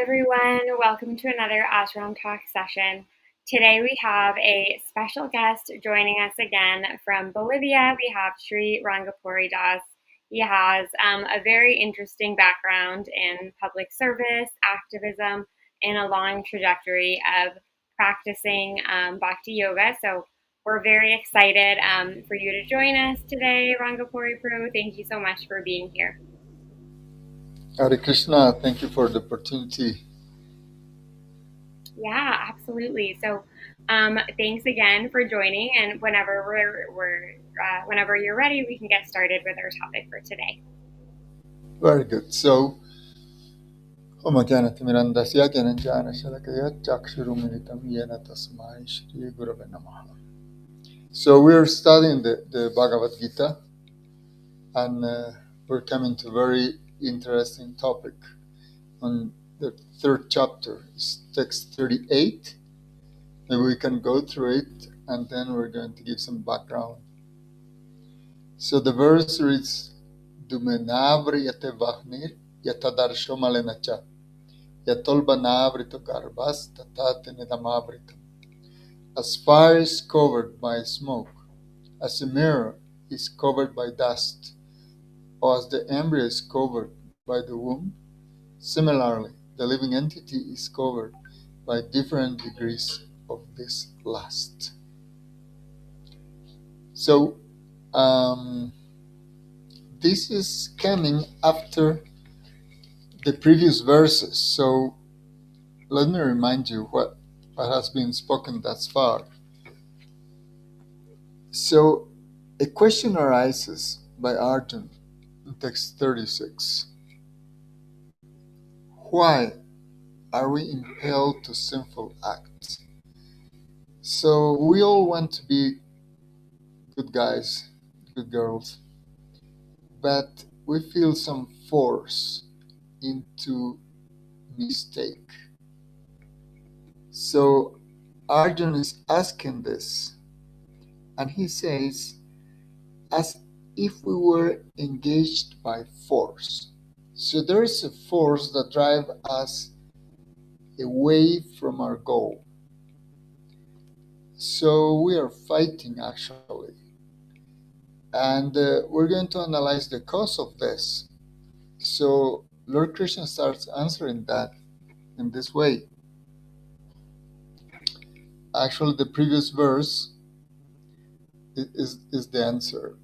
everyone. Welcome to another Ashram Talks session. Today we have a special guest joining us again from Bolivia. We have Sri Rangapuri Das. He has a very interesting background in public service, activism, and a long trajectory of practicing Bhakti Yoga. So we're very excited for you to join us today, Rangapuri Prabhu. Thank you so much for being here. Hare Krishna, thank you for the opportunity. Yeah, absolutely. So, thanks again for joining. And whenever whenever you're ready, we can get started with our topic for today. Very good. So, Om Jnanatimirandasya Jnananjana Shalakaya Chakshurumilitam Yena Tasmai Shri Gurave Namaha. So we are studying the Bhagavad Gita, and we're coming to a very interesting topic on the third chapter. It's text 38. Maybe we can go through it, and then we're going to give some background. So the verse reads, Dumenavri yate vahnir yatadarsho malenacha yatolbanavrito garbas tatate nedamavritam. As fire is covered by smoke, as a mirror is covered by dust, or as the embryo is covered by the womb, similarly, the living entity is covered by different degrees of this lust. So, this is coming after the previous verses. So, let me remind you what has been spoken thus far. So, a question arises by Arjuna in text 36. Why are we impelled to sinful acts? So, we all want to be good guys, good girls, but we feel some force into mistake. So Arjuna is asking this, and he says, as if we were engaged by force. So there is a force that drives us away from our goal. So we are fighting, actually. And we're going to analyze the cause of this. So Lord Krishna starts answering that in this way. Actually, the previous verse is the answer.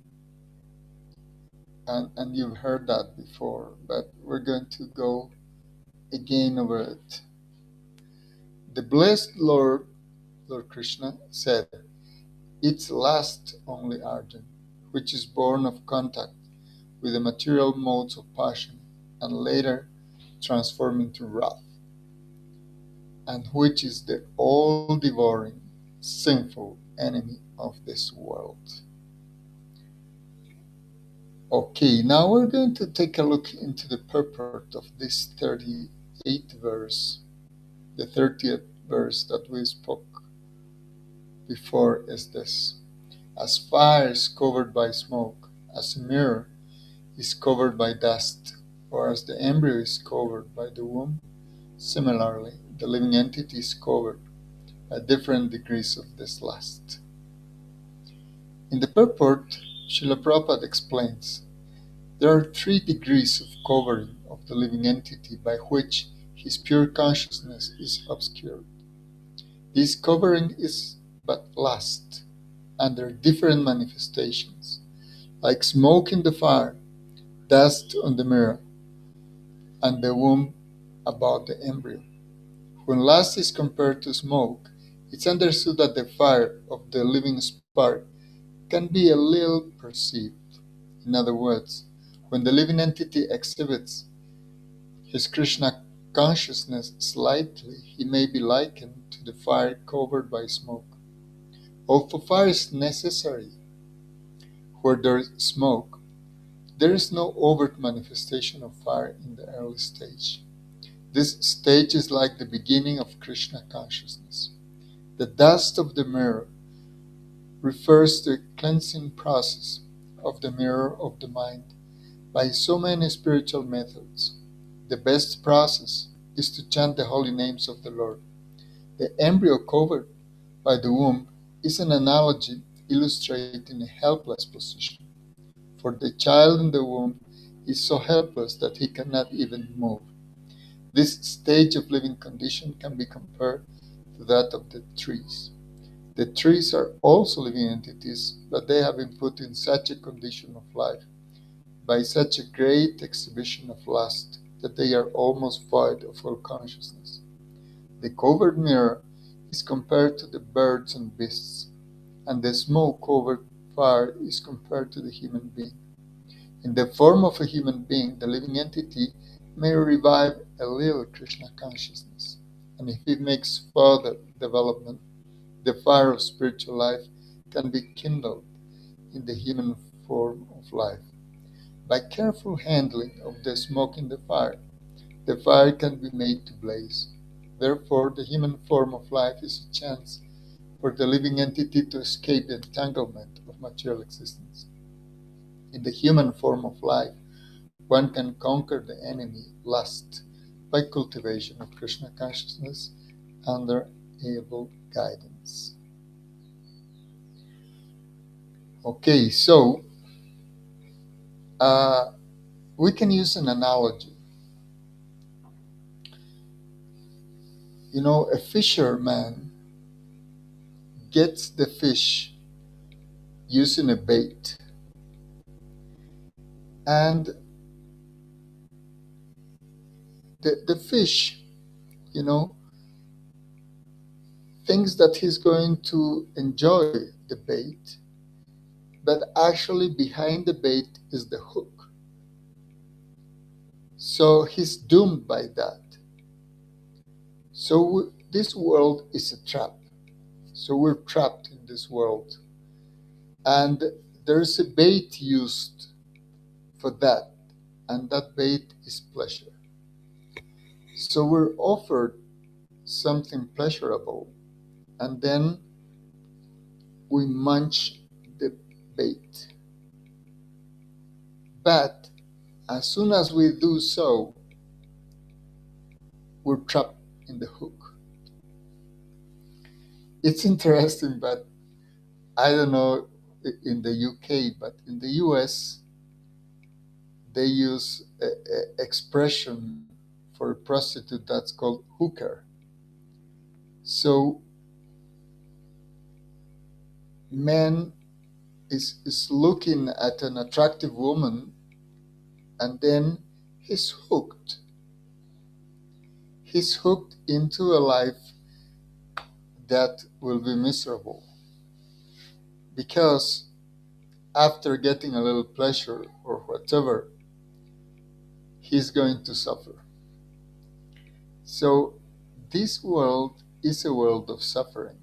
And you've heard that before, but we're going to go again over it. The blessed Lord Krishna, said, it's lust only, Arjuna, which is born of contact with the material modes of passion and later transformed into wrath, and which is the all-devouring, sinful enemy of this world. Okay, now we're going to take a look into the purport of this 38th verse, the 30th verse that we spoke before is this. As fire is covered by smoke, as a mirror is covered by dust, or as the embryo is covered by the womb, similarly, the living entity is covered by different degrees of this lust. In the purport, Srila Prabhupada explains, there are 3 degrees of covering of the living entity by which his pure consciousness is obscured. This covering is but lust, under different manifestations, like smoke in the fire, dust on the mirror, and the womb about the embryo. When lust is compared to smoke, it's understood that the fire of the living spark can be a little perceived. In other words, when the living entity exhibits his Krishna consciousness slightly, he may be likened to the fire covered by smoke. Although fire is necessary where there is smoke, there is no overt manifestation of fire in the early stage. This stage is like the beginning of Krishna consciousness. The dust of the mirror refers to a cleansing process of the mirror of the mind by so many spiritual methods. The best process is to chant the holy names of the Lord. The embryo covered by the womb is an analogy illustrating a helpless position. For the child in the womb is so helpless that he cannot even move. This stage of living condition can be compared to that of the trees. The trees are also living entities, but they have been put in such a condition of life by such a great exhibition of lust that they are almost void of all consciousness. The covered mirror is compared to the birds and beasts, and the smoke-covered fire is compared to the human being. In the form of a human being, the living entity may revive a little Krishna consciousness, and if it makes further development, the fire of spiritual life can be kindled in the human form of life. By careful handling of the smoke in the fire can be made to blaze. Therefore, the human form of life is a chance for the living entity to escape the entanglement of material existence. In the human form of life, one can conquer the enemy, lust, by cultivation of Krishna consciousness under able guidance. Okay, so we can use an analogy. You know, a fisherman gets the fish using a bait, and the fish, you know, thinks that he's going to enjoy the bait, but actually behind the bait is the hook. So he's doomed by that. So this world is a trap. So we're trapped in this world. And there's a bait used for that, and that bait is pleasure. So we're offered something pleasurable, and then we munch the bait. But as soon as we do so, we're trapped in the hook. It's interesting, but I don't know in the UK, but in the US, they use an expression for a prostitute that's called hooker. So man is looking at an attractive woman, and then he's hooked. He's hooked into a life that will be miserable, because after getting a little pleasure or whatever, he's going to suffer. So this world is a world of suffering,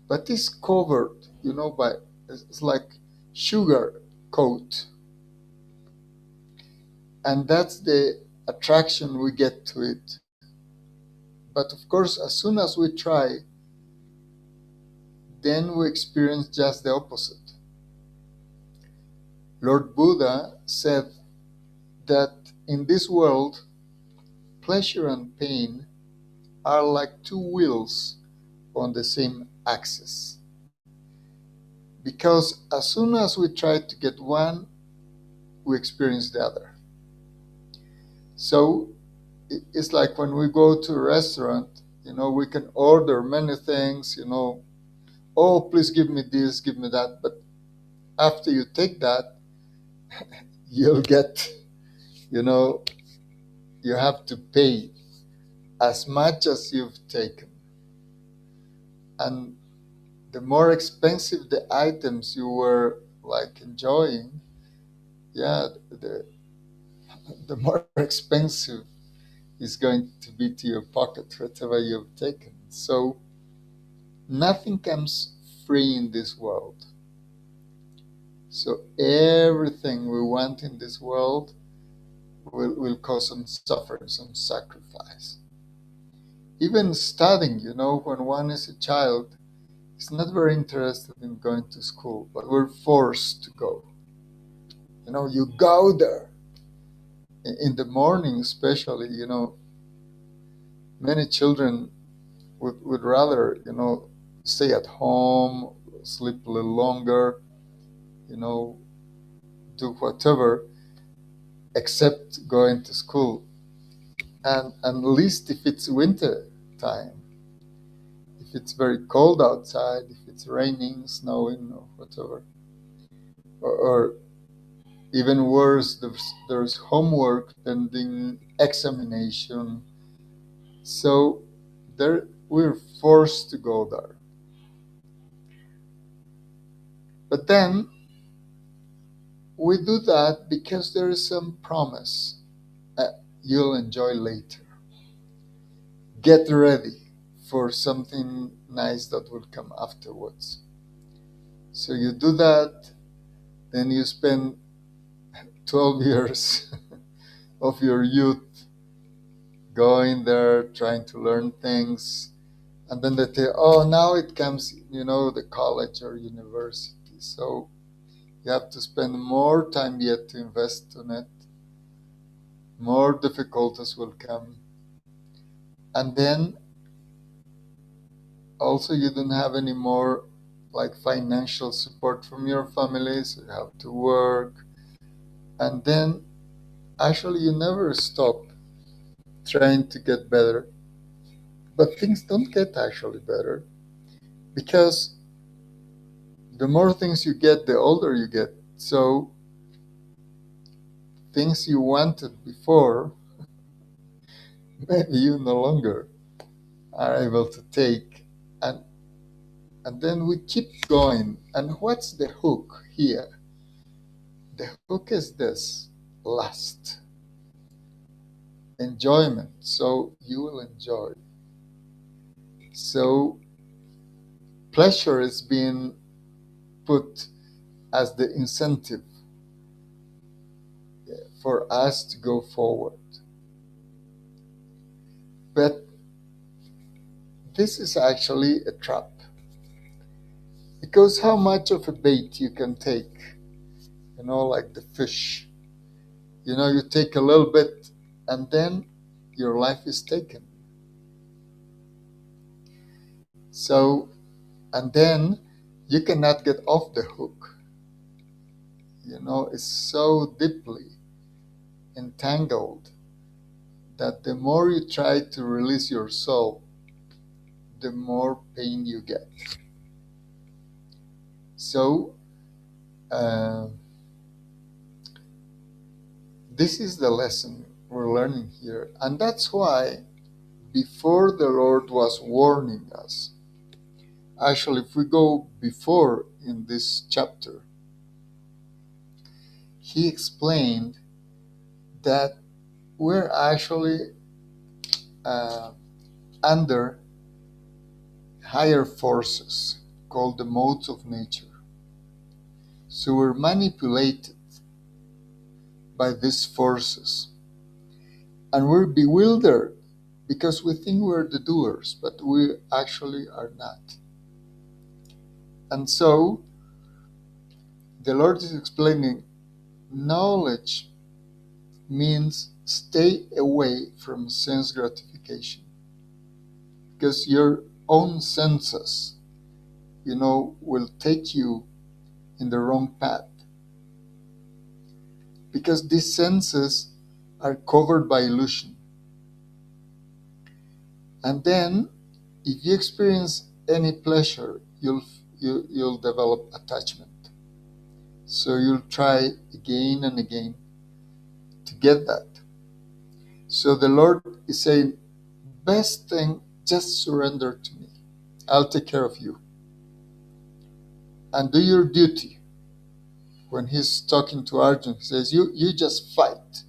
but it's covered, you know, by, it's like sugar coat, and that's the attraction we get to it. But of course, as soon as we try, then we experience just the opposite. Lord Buddha said that in this world, pleasure and pain are like two wheels on the same axis. Because as soon as we try to get one, we experience the other. So it's like when we go to a restaurant, you know, we can order many things, you know, oh, please give me this, give me that. But after you take that, you'll get, you know, you have to pay as much as you've taken. And the more expensive the items you were like enjoying, yeah, the more expensive is going to be to your pocket, whatever you've taken. So nothing comes free in this world. So everything we want in this world will cause some suffering, some sacrifice. Even studying, you know, when one is a child, is not very interested in going to school, but we're forced to go. You know, you go there. In the morning especially, you know, Many children would rather, stay at home, sleep a little longer, you know, do whatever except going to school. And at least if it's winter time, if it's very cold outside, if it's raining, snowing, or whatever, or even worse, there's homework pending, examination. So we're forced to go there. But then we do that because there is some promise that you'll enjoy later. Get ready for something nice that will come afterwards. So you do that, then you spend 12 years of your youth going there, trying to learn things. And then they tell, oh, now it comes, the college or university. So you have to spend more time yet to invest in it. More difficulties will come. And then also you don't have any more like financial support from your family, so you have to work. And then actually you never stop trying to get better. But things don't get actually better because the more things you get, the older you get. So things you wanted before, maybe you no longer are able to take. And then we keep going. And what's the hook here? The hook is this: lust, enjoyment. So you will enjoy. So pleasure is being put as the incentive for us to go forward. But this is actually a trap. Because how much of a bait you can take, like the fish. You take a little bit and then your life is taken. So, and then you cannot get off the hook. It's so deeply entangled that the more you try to release yourself, the more pain you get. So, this is the lesson we're learning here. And that's why before the Lord was warning us, actually, if we go before in this chapter, he explained that we're actually under higher forces called the modes of nature. So we're manipulated by these forces. And we're bewildered because we think we're the doers, but we actually are not. And so the Lord is explaining knowledge means stay away from sense gratification. Because your own senses, will take you in the wrong path. Because these senses are covered by illusion. And then, if you experience any pleasure, you'll develop attachment. So you'll try again and again to get that. So the Lord is saying, best thing, just surrender to me. I'll take care of you. And do your duty. When he's talking to Arjun, he says, you just fight.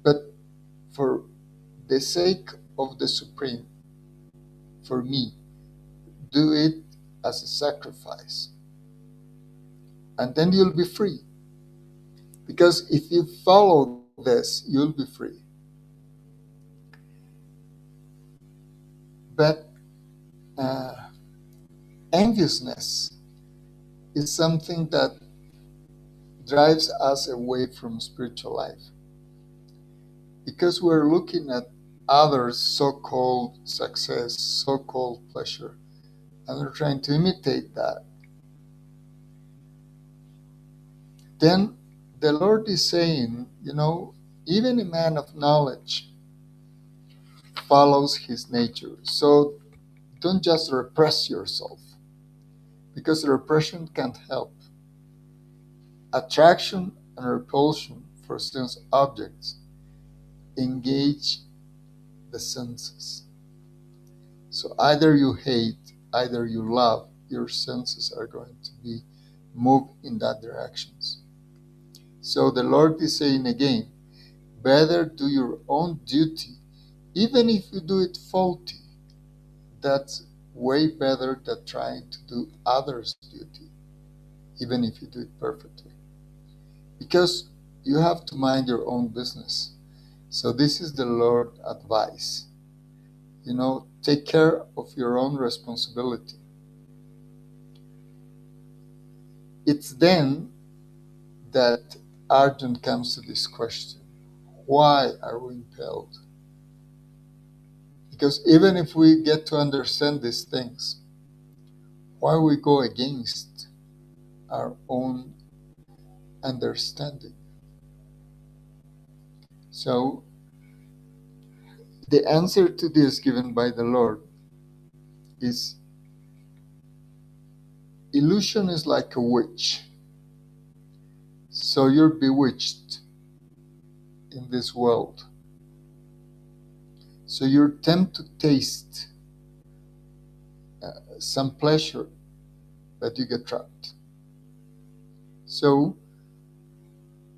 But for the sake of the Supreme, for me, do it as a sacrifice. And then you'll be free. Because if you follow this, you'll be free. But enviousness is something that drives us away from spiritual life. Because we're looking at others' so-called success, so-called pleasure, and they're trying to imitate that. Then the Lord is saying, even a man of knowledge follows his nature. So don't just repress yourself, because repression can't help. Attraction and repulsion for sense objects engage the senses. So either you hate, either you love, your senses are going to be moved in that directions. So the Lord is saying again, better do your own duty, even if you do it faulty. That's way better than trying to do others' duty, even if you do it perfectly. Because you have to mind your own business. So this is the Lord's advice. Take care of your own responsibility. It's then that Arjun comes to this question. Why are we impelled? Because even if we get to understand these things, why we go against our own understanding? So the answer to this given by the Lord is, illusion is like a witch. So you're bewitched in this world. So you're tempted to taste some pleasure, but you get trapped. So,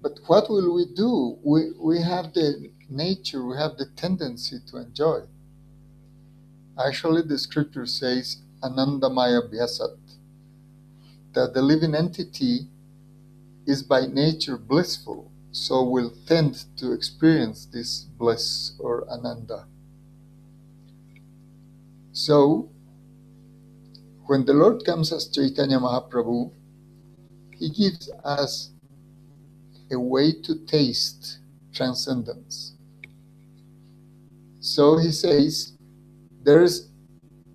but what will we do? We have the nature, we have the tendency to enjoy. Actually, the scripture says, Anandamaya Vyasat, that the living entity is by nature blissful, so will tend to experience this bliss or ananda. So, when the Lord comes as Chaitanya Mahaprabhu, he gives us a way to taste transcendence. So he says, there's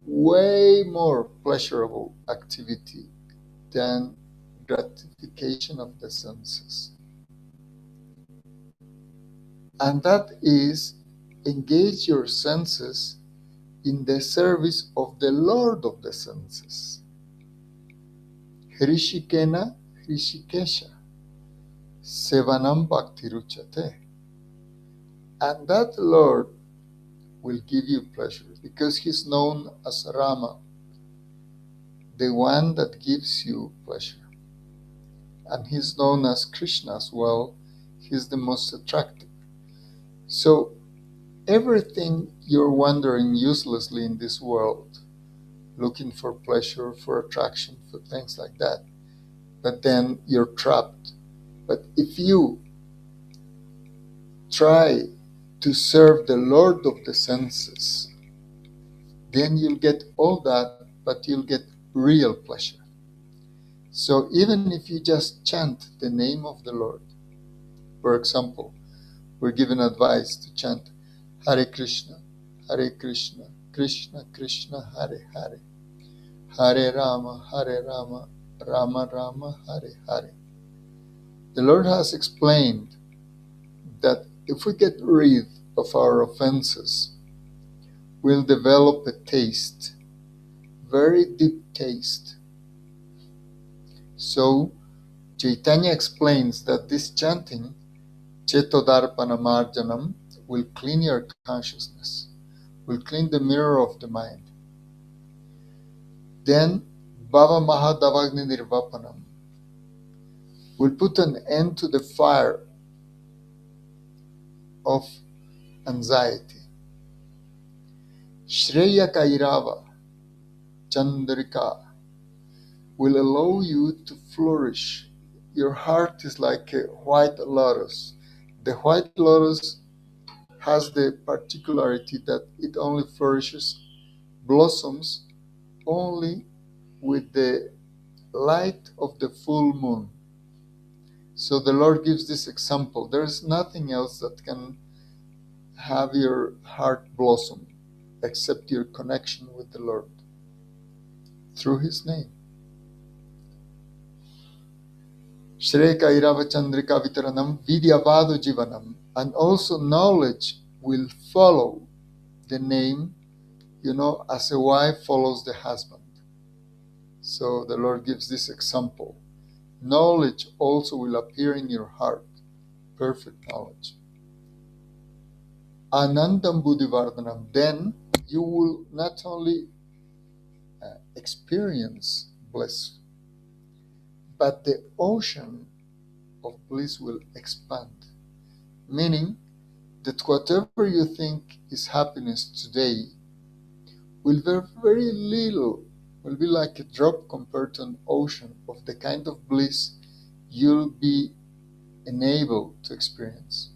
way more pleasurable activity than gratification of the senses. And that is, engage your senses in the service of the Lord of the senses. Hrishikena Hrishikesha Sevanam Bhakti Ruchate. And that Lord will give you pleasure, because he's known as Rama, the one that gives you pleasure. And he's known as Krishna as well. He's the most attractive. So everything you're wandering uselessly in this world, looking for pleasure, for attraction, for things like that, but then you're trapped. But if you try to serve the Lord of the senses, then you'll get all that, but you'll get real pleasure. So even if you just chant the name of the Lord, for example, we're given advice to chant Hare Krishna, Krishna Krishna, Hare Hare, Hare Rama, Rama Rama, Hare Hare. The Lord has explained that if we get rid of our offenses, we'll develop a taste, very deep taste. So Chaitanya explains that this chanting, Chetodarpanamarjanam, will clean your consciousness, will clean the mirror of the mind. Then Bhava Mahadavagni Nirvapanam will put an end to the fire of anxiety. Shreya Kairava Chandrika will allow you to flourish. Your heart is like a white lotus. The white lotus has the particularity that it only flourishes, blossoms only with the light of the full moon. So the Lord gives this example. There is nothing else that can have your heart blossom, accept your connection with the Lord through His name. Shreka Irava Chandrika Vitaranam Vidyavado Jivanam. And also knowledge will follow the name, as a wife follows the husband. So the Lord gives this example. Knowledge also will appear in your heart, perfect knowledge. Anandam Buddhivardhanam. Then you will not only experience bliss, but the ocean of bliss will expand. Meaning that whatever you think is happiness today will be very little, will be like a drop compared to an ocean of the kind of bliss you'll be enabled to experience.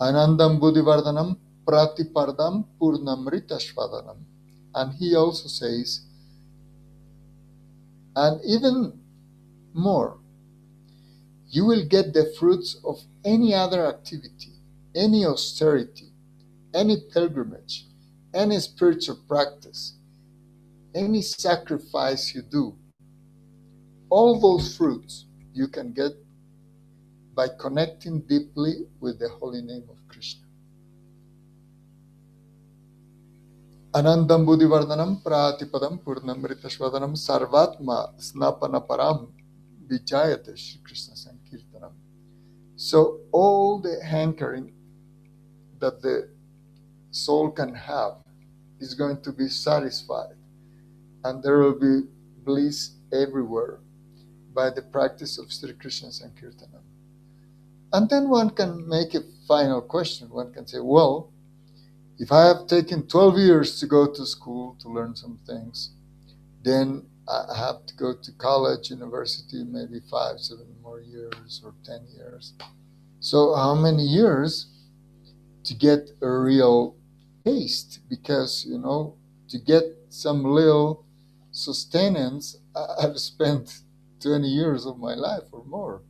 Anandam Buddhivardhanam Pratipardam Purnamritashvadanam. And he also says, and even more, you will get the fruits of any other activity, any austerity, any pilgrimage, any spiritual practice, any sacrifice you do. All those fruits you can get by connecting deeply with the holy name of Krishna. Anandam Buddhivardhanam Pratipadam Purnamritashvadanam Sarvatma Snapanaparam Vijayate Shri Krishna Sankirtanam. So all the hankering that the soul can have is going to be satisfied, and there will be bliss everywhere by the practice of Sri Krishna Sankirtanam. And then one can make a final question. One can say, well, if I have taken 12 years to go to school to learn some things, then I have to go to college, university, maybe 5, 7 more years or 10 years. So how many years to get a real taste? Because, to get some little sustenance, I've spent 20 years of my life or more.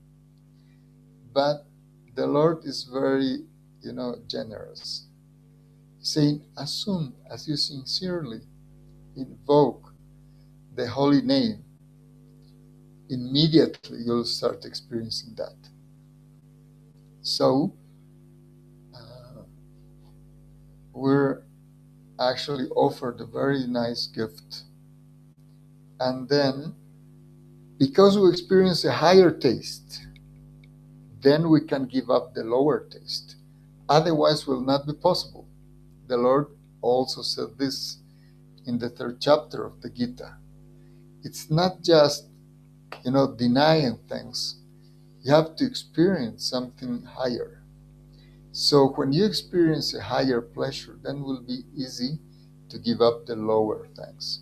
But the Lord is very, generous. Saying, as soon as you sincerely invoke the holy name, immediately you'll start experiencing that. So, we're actually offered a very nice gift. And then, because we experience a higher taste, then we can give up the lower taste. Otherwise, will not be possible. The Lord also said this in the 3rd chapter of the Gita. It's not just, denying things. You have to experience something higher. So when you experience a higher pleasure, then it will be easy to give up the lower things.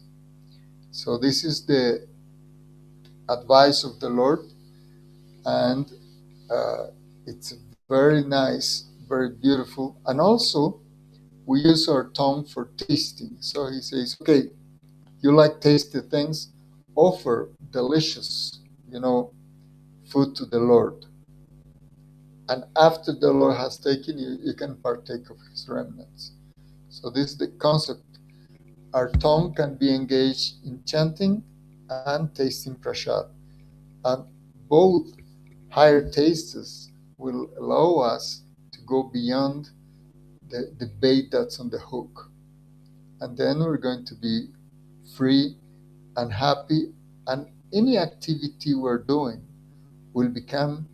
So this is the advice of the Lord, and it's very nice, very beautiful. And also, we use our tongue for tasting. So he says, okay, you like tasty things, offer delicious, food to the Lord. And after the Lord has taken you, you can partake of his remnants. So this is the concept. Our tongue can be engaged in chanting and tasting prasad. And both higher tastes will allow us to go beyond the bait that's on the hook. And then we're going to be free and happy, and any activity we're doing will become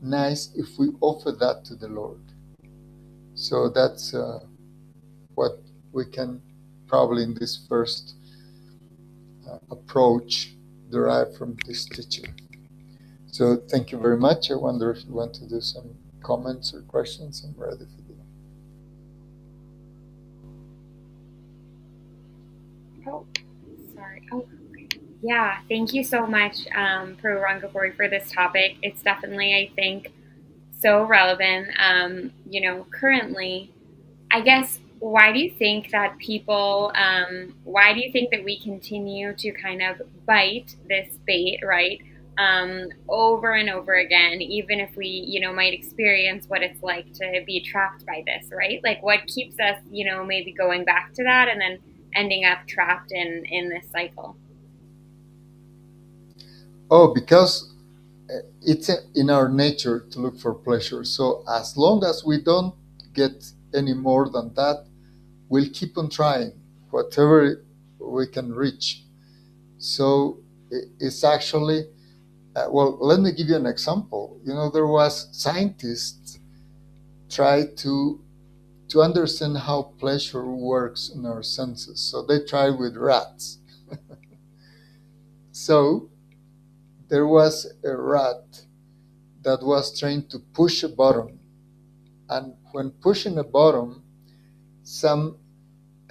nice if we offer that to the Lord. So that's what we can probably in this first approach derive from this teaching. So thank you very much. I wonder if you want to do some comments or questions. I'm ready for them. Oh, sorry. Oh, yeah. Thank you so much, Pro Rangapuri, for this topic. It's definitely, I think, so relevant. Currently, I guess, why do you think that why do you think that we continue to kind of bite this bait, right? over and over again, even if we, might experience what it's like to be trapped by this, right? Like what keeps us, maybe going back to that and then ending up trapped in this cycle. Oh, because it's in our nature to look for pleasure. So as long as we don't get any more than that, we'll keep on trying whatever we can reach. So it's actually, well, let me give you an example. There was scientists try to understand how pleasure works in our senses. So they tried with rats. So there was a rat that was trained to push a button, and when pushing a button, some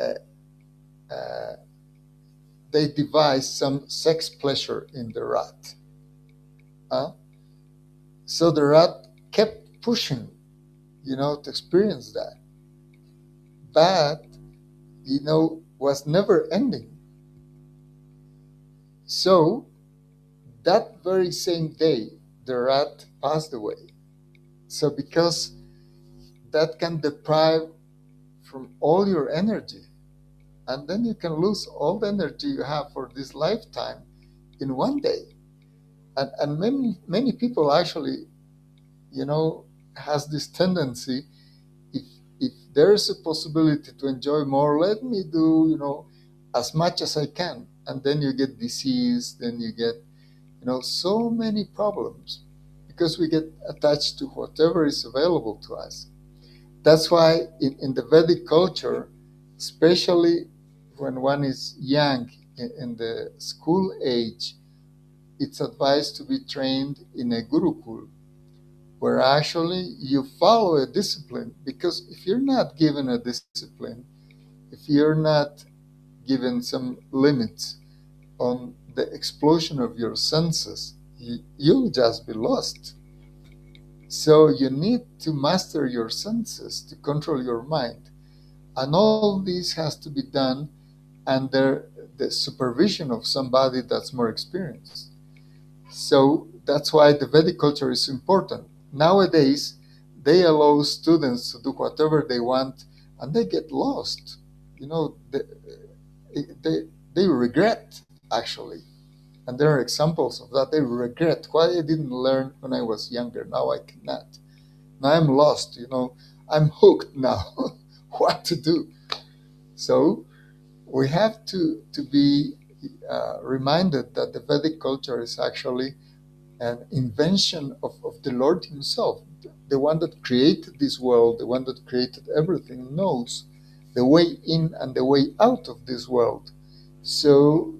uh, uh, they devised some sex pleasure in the rat. Uh, so the rat kept pushing, to experience that, but was never ending. So that very same day, the rat passed away. So because that can deprive from all your energy, and then you can lose all the energy you have for this lifetime in one day. And many people actually, has this tendency, if if there is a possibility to enjoy more, let me do, as much as I can. And then you get disease, then you get, so many problems because we get attached to whatever is available to us. That's why in the Vedic culture, especially when one is young, in the school age, it's advised to be trained in a gurukul, where actually you follow a discipline. Because if you're not given a discipline, if you're not given some limits on the explosion of your senses, you'll just be lost. So you need to master your senses to control your mind. And all this has to be done under the supervision of somebody that's more experienced. So that's why the Vedic culture is important. Nowadays, they allow students to do whatever they want and they get lost. You know, they regret, actually. And there are examples of that. They regret why I didn't learn when I was younger. Now I cannot. Now I'm lost. I'm hooked now. What to do? So we have to be reminded that the Vedic culture is actually an invention of the Lord Himself. The one that created this world, the one that created everything, knows the way in and the way out of this world. So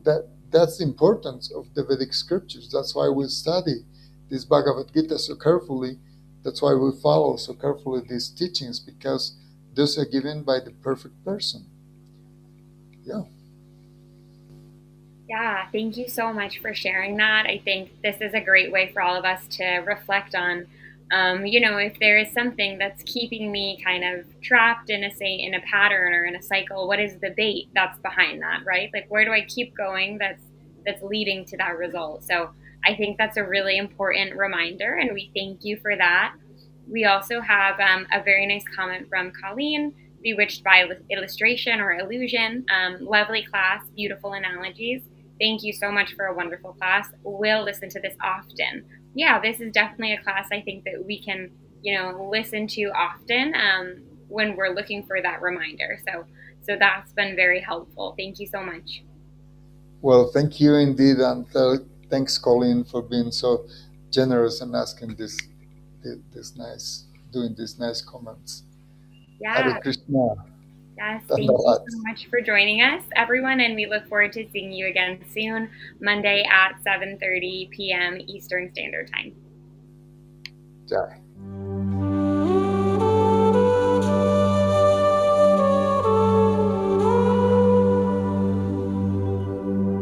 that's the importance of the Vedic scriptures. That's why we study this Bhagavad Gita so carefully. That's why we follow so carefully these teachings, because those are given by the perfect person. Yeah. Yeah, thank you so much for sharing that. I think this is a great way for all of us to reflect on, if there is something that's keeping me kind of trapped in a pattern or in a cycle, what is the bait that's behind that, right? Like, where do I keep going that's leading to that result? So I think that's a really important reminder, and we thank you for that. We also have a very nice comment from Colleen. Bewitched by illustration or illusion. Lovely class, beautiful analogies. Thank you so much for a wonderful class. We'll listen to this often. Yeah, this is definitely a class I think that we can, listen to often when we're looking for that reminder. So that's been very helpful. Thank you so much. Well, thank you indeed, and thanks, Colleen, for being so generous and asking this nice, doing these nice comments. Hare Yeah, Krishna, yes. Thank you Dandavat. so much for joining us, everyone, and we look forward to seeing you again soon, Monday at 7:30 p.m. Eastern Standard Time. Jai.